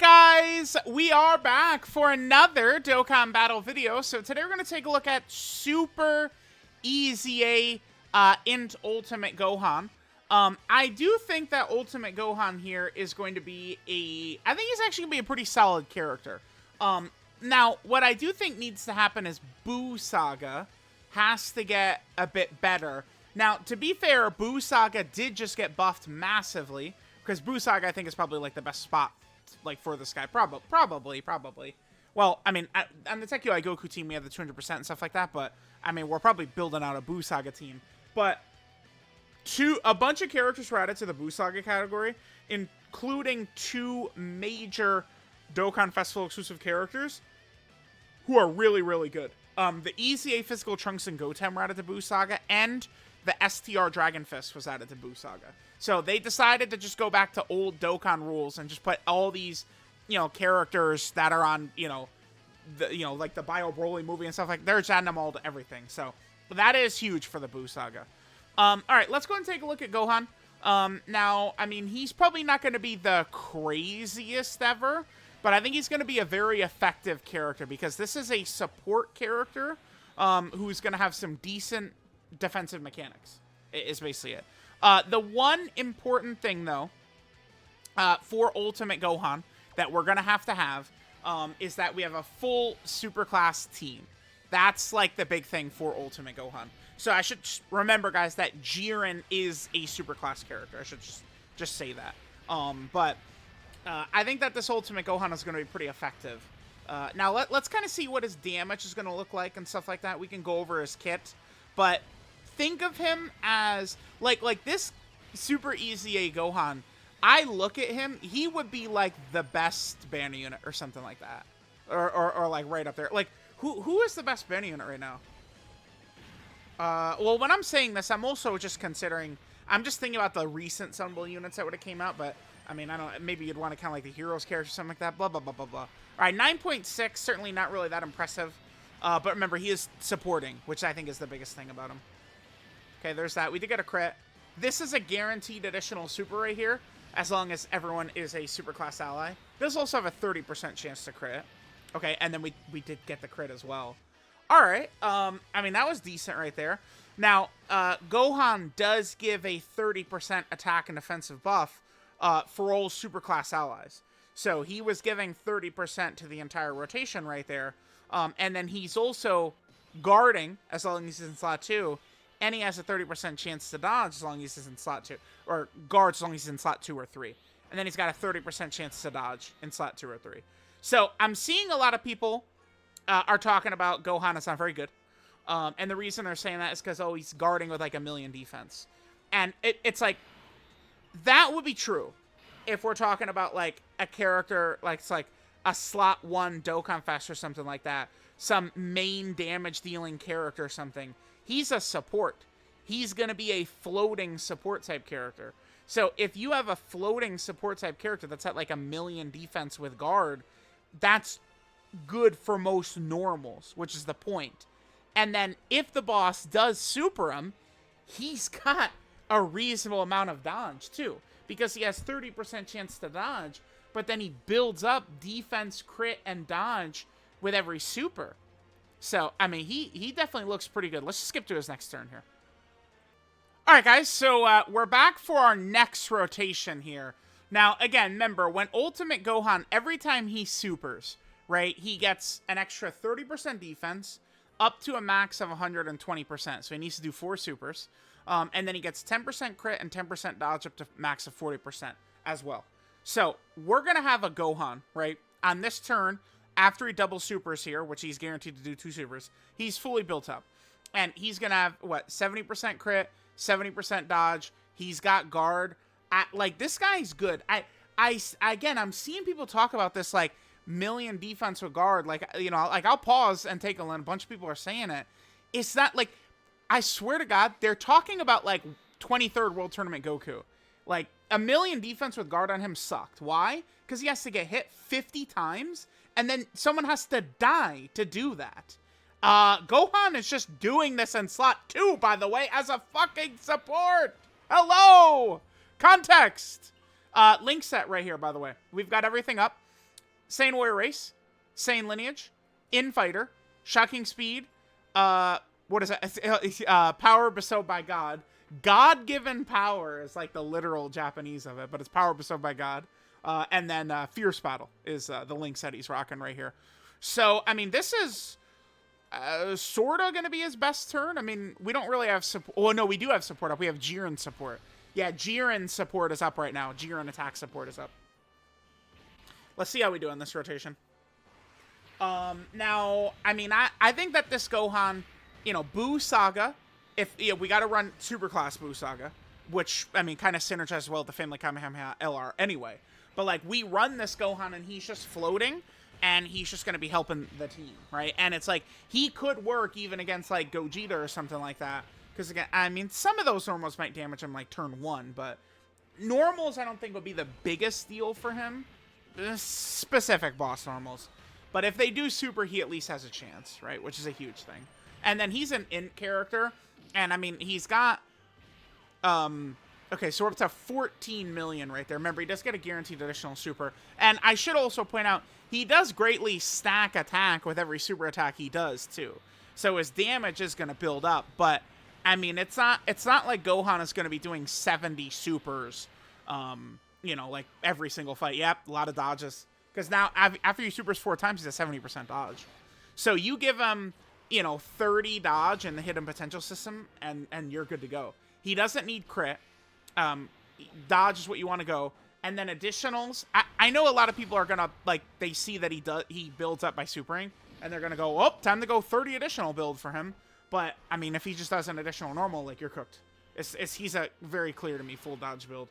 Alright guys, we are back for another Dokkan battle video. So today we're going to take a look at Super EZA INT Ultimate Gohan. I do think that Ultimate Gohan here is going to be I think he's actually going to be a pretty solid character. Now, what I do think needs to happen is Buu Saga has to get a bit better. Now, to be fair, Buu Saga did just get buffed massively, because Buu Saga I think is probably like the best spot like for this guy, probably. Well, I mean, on the Tech UI Goku team, we have the 200% and stuff like that, but I mean, we're probably building out a Buu Saga team. But a bunch of characters were added to the Buu Saga category, including two major Dokkan Festival exclusive characters who are really, really good. The EZA Physical Trunks and Goten were added to Buu Saga, and the STR Dragon Fist was added to Buu Saga. So they decided to just go back to old Dokkan rules and just put all these, characters that are on, like the Bio Broly movie and stuff like that. They're just adding them all to everything. So that is huge for the Buu Saga. All right, let's go and take a look at Gohan. Now, I mean, he's probably not going to be the craziest ever, but I think he's going to be a very effective character because this is a support character who's going to have some decent defensive mechanics, is basically it. The one important thing, though, for Ultimate Gohan that we're going to have is that we have a full superclass team. That's, like, the big thing for Ultimate Gohan. So I should remember, guys, that Jiren is a superclass character. I should just say that. But I think that this Ultimate Gohan is going to be pretty effective. Now, let's kind of see what his damage is going to look like and stuff like that. We can go over his kit. But think of him as, like this Super EZA Gohan, I look at him, he would be, like, the best banner unit or something like that. Or like, right up there. Like, who is the best banner unit right now? Well, when I'm saying this, I'm also just considering, I'm just thinking about the recent Sunbull units that would have came out, but, I mean, I don't, maybe you'd want to count, like, the Heroes character or something like that, blah, blah, blah, blah, blah. All right, 9.6, certainly not really that impressive. But remember, he is supporting, which I think is the biggest thing about him. Okay, there's that. We did get a crit. This is a guaranteed additional super right here, as long as everyone is a super class ally. This also have a 30% chance to crit. Okay, and then we did get the crit as well. All right. I mean, that was decent right there. Now, Gohan does give a 30% attack and defensive buff for all super class allies. So he was giving 30% to the entire rotation right there. And then he's also guarding as long as he's in slot 2. And he has a 30% chance to dodge as long as he's in slot 2. Or guard as long as he's in slot 2 or 3. And then he's got a 30% chance to dodge in slot 2 or 3. So I'm seeing a lot of people are talking about Gohan is not very good. And the reason they're saying that is because, oh, he's guarding with like 1,000,000 defense. And it's like, that would be true if we're talking about like a character, like it's like a slot 1 Dokkan Fest or something like that. Some main damage dealing character or something. He's a support. He's going to be a floating support type character. So if you have a floating support type character that's at like 1,000,000 defense with guard, that's good for most normals, which is the point. And then if the boss does super him, he's got a reasonable amount of dodge too, because he has 30% chance to dodge, but then he builds up defense, crit, and dodge with every super. So, I mean, he definitely looks pretty good. Let's just skip to his next turn here. All right, guys, so we're back for our next rotation here. Now, again, remember, when Ultimate Gohan, every time he supers, right, he gets an extra 30% defense up to a max of 120%. So he needs to do 4 supers. And then he gets 10% crit and 10% dodge up to max of 40% as well. So we're going to have a Gohan, right, on this turn. After he double supers here, which he's guaranteed to do 2 supers, he's fully built up. And he's going to have, what, 70% crit, 70% dodge. He's got guard. Like, this guy's good. Again, I'm seeing people talk about this, like, 1,000,000 defense with guard. Like, like, I'll pause and take a look. A bunch of people are saying it. It's not, like, I swear to God, they're talking about, like, 23rd World Tournament Goku. Like, 1,000,000 defense with guard on him sucked. Why? Because he has to get hit 50 times, and then someone has to die to do that. Gohan is just doing this in slot 2, by the way, as a fucking support. Hello! Context! Link set right here, by the way. We've got everything up. Saiyan Warrior Race, Saiyan Lineage, Infighter, Shocking Speed, what is that? Power bestowed by God. God-given power is like the literal Japanese of it, but it's power bestowed by God. And then Fierce Battle is the link set he's rocking right here. So, I mean, this is sort of going to be his best turn. I mean, we don't really have support. Oh, no, we do have support up. We have Jiren support. Yeah, Jiren support is up right now. Jiren attack support is up. Let's see how we do in this rotation. Now, I mean, I think that this Gohan, you know, Buu Saga, if we got to run Superclass Buu Saga, which, I mean, kind of synergizes well with the Family Kamehameha LR anyway. But, like, we run this Gohan and he's just floating, and he's just going to be helping the team, right? And it's like, he could work even against, like, Gogeta or something like that. Because, again, I mean, some of those normals might damage him, like, turn 1, but normals I don't think would be the biggest deal for him. Specific boss normals. But if they do super, he at least has a chance, right? Which is a huge thing. And then he's an int character, and, I mean, he's got... Okay, so we're up to 14 million right there. Remember, he does get a guaranteed additional super. And I should also point out, he does greatly stack attack with every super attack he does, too. So his damage is going to build up. But, I mean, it's not like Gohan is going to be doing 70 supers, you know, like every single fight. Yep, a lot of dodges. Because now, after you supers 4 times, he's a 70% dodge. So you give him, you know, 30 dodge in the hidden potential system, and you're good to go. He doesn't need crit. Dodge is what you want to go. And then additionals. I know a lot of people are going to, like, they see that he builds up by supering, and they're going to go, oh, time to go 30 additional build for him. But, I mean, if he just does an additional normal, like, you're cooked. He's a very clear to me full dodge build.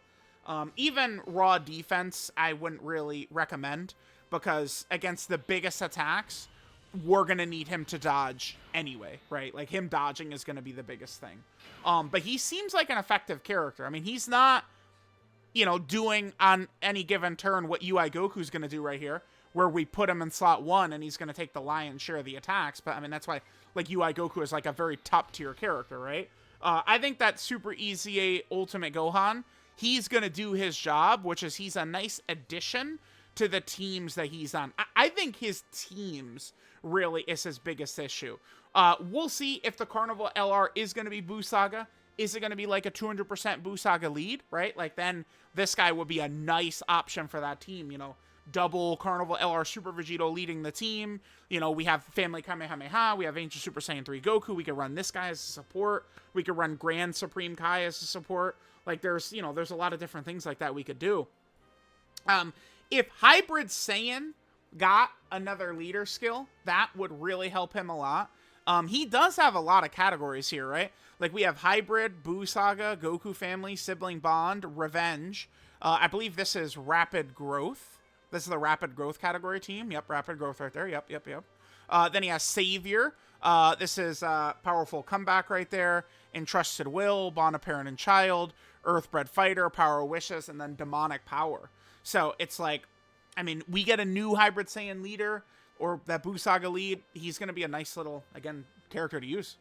Even raw defense, I wouldn't really recommend, because against the biggest attacks, we're going to need him to dodge anyway, right? Like, him dodging is going to be the biggest thing. But he seems like an effective character. I mean, he's not, you know, doing on any given turn what UI Goku's going to do right here, where we put him in slot 1 and he's going to take the lion's share of the attacks. But, I mean, that's why, like, UI Goku is, like, a very top-tier character, right? I think that Super EZA Ultimate Gohan, he's going to do his job, which is he's a nice addition to the teams that he's on. I think his teams really is his biggest issue. We'll see if the Carnival LR is going to be Buu Saga. Is it going to be like a 200% Buu Saga lead, right? Like, then this guy would be a nice option for that team, you know. Double Carnival LR Super Vegito leading the team. You know, we have Family Kamehameha. We have Ancient Super Saiyan 3 Goku. We could run this guy as a support. We could run Grand Supreme Kai as a support. Like, there's, you know, there's a lot of different things like that we could do. If Hybrid Saiyan got another leader skill, that would really help him a lot. He does have a lot of categories here, right? Like, we have Hybrid, Buu Saga, Goku Family, Sibling Bond, Revenge. I believe this is Rapid Growth. This is the Rapid Growth category team. Yep, Rapid Growth right there. Yep. Then he has Savior. This is Powerful Comeback right there. Entrusted Will, Bond of Parent and Child, Earthbred Fighter, Power of Wishes, and then Demonic Power. So it's like, I mean, we get a new Hybrid Saiyan leader, or that Buu Saga lead. He's going to be a nice little, again, character to use.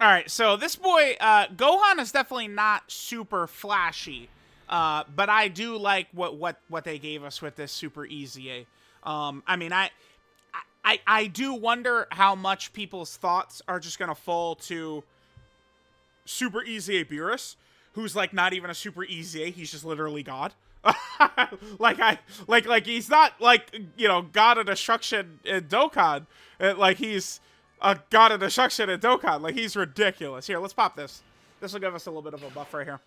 All right, so this boy, Gohan is definitely not super flashy, but I do like what they gave us with this Super EZA. I mean, I do wonder how much people's thoughts are just going to fall to Super EZA Beerus, who's like not even a Super EZA, he's just literally God. like he's not like, you know, God of Destruction in Dokkan. Like, he's a God of Destruction in Dokkan. Like, he's ridiculous. Here, let's pop this. This will give us a little bit of a buff right here.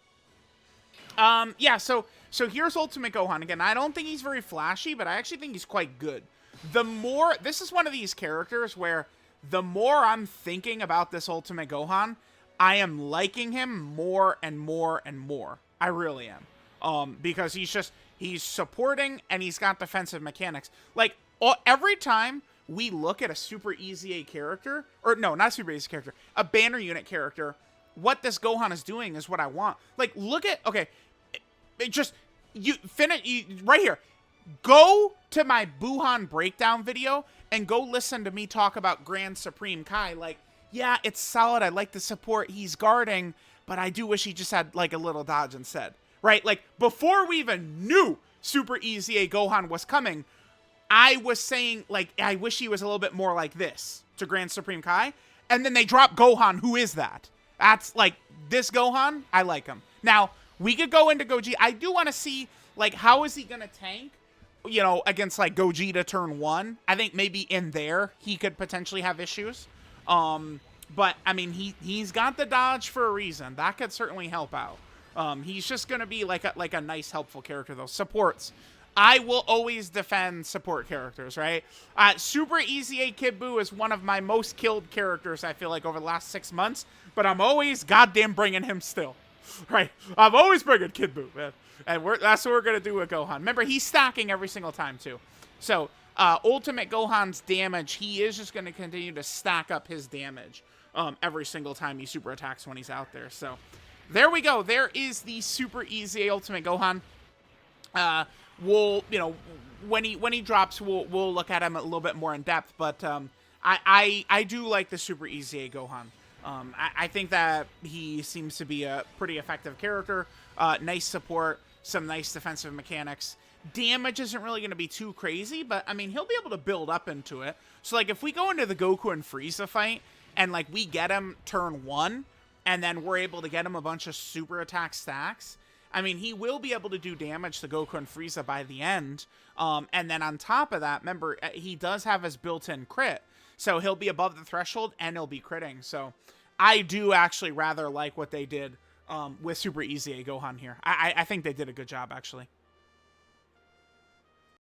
Yeah, so here's Ultimate Gohan. Again, I don't think he's very flashy, but I actually think he's quite good. This is one of these characters where the more I'm thinking about this Ultimate Gohan, I am liking him more and more and more. I really am. Because he's supporting and he's got defensive mechanics. Like, every time we look at a Super EZA character, or no, not Super EZA character, a banner unit character, what this Gohan is doing is what I want. Like, look at, okay, right here. Go to my Buhan breakdown video and go listen to me talk about Grand Supreme Kai. Like, yeah, it's solid. I like the support he's guarding, but I do wish he just had, like, a little dodge instead. Right? Like, before we even knew Super EZA Gohan was coming, I was saying, like, I wish he was a little bit more like this to Grand Supreme Kai. And then they drop Gohan. Who is that? That's, like, this Gohan, I like him. Now, we could go into Goji. I do want to see, like, how is he going to tank, you know, against, like, Gogeta turn 1. I think maybe in there he could potentially have issues. But, I mean, he's got the dodge for a reason. That could certainly help out. He's just going to be, like a nice, helpful character, though. Supports. I will always defend support characters, right? Super EZA Kid Buu is one of my most killed characters, I feel like, over the last 6 months. But I'm always goddamn bringing him still. Right? I'm always bringing Kid Buu, man. And that's what we're going to do with Gohan. Remember, he's stacking every single time, too. So, Ultimate Gohan's damage, he is just going to continue to stack up his damage every single time he super attacks when he's out there. So, there we go. There is the Super EZA Ultimate Gohan. We'll, you know, when he drops, we'll look at him a little bit more in depth. But I do like the Super EZA Gohan. I think that he seems to be a pretty effective character. Nice support, some nice defensive mechanics. Damage isn't really going to be too crazy, but, I mean, he'll be able to build up into it. So, like, if we go into the Goku and Frieza fight, and, like, we get him turn 1, and then we're able to get him a bunch of super attack stacks, I mean, he will be able to do damage to Goku and Frieza by the end. And then on top of that, remember, he does have his built-in crit. So he'll be above the threshold, and he'll be critting. So I do actually rather like what they did with Super EZA Gohan here. I think they did a good job, actually.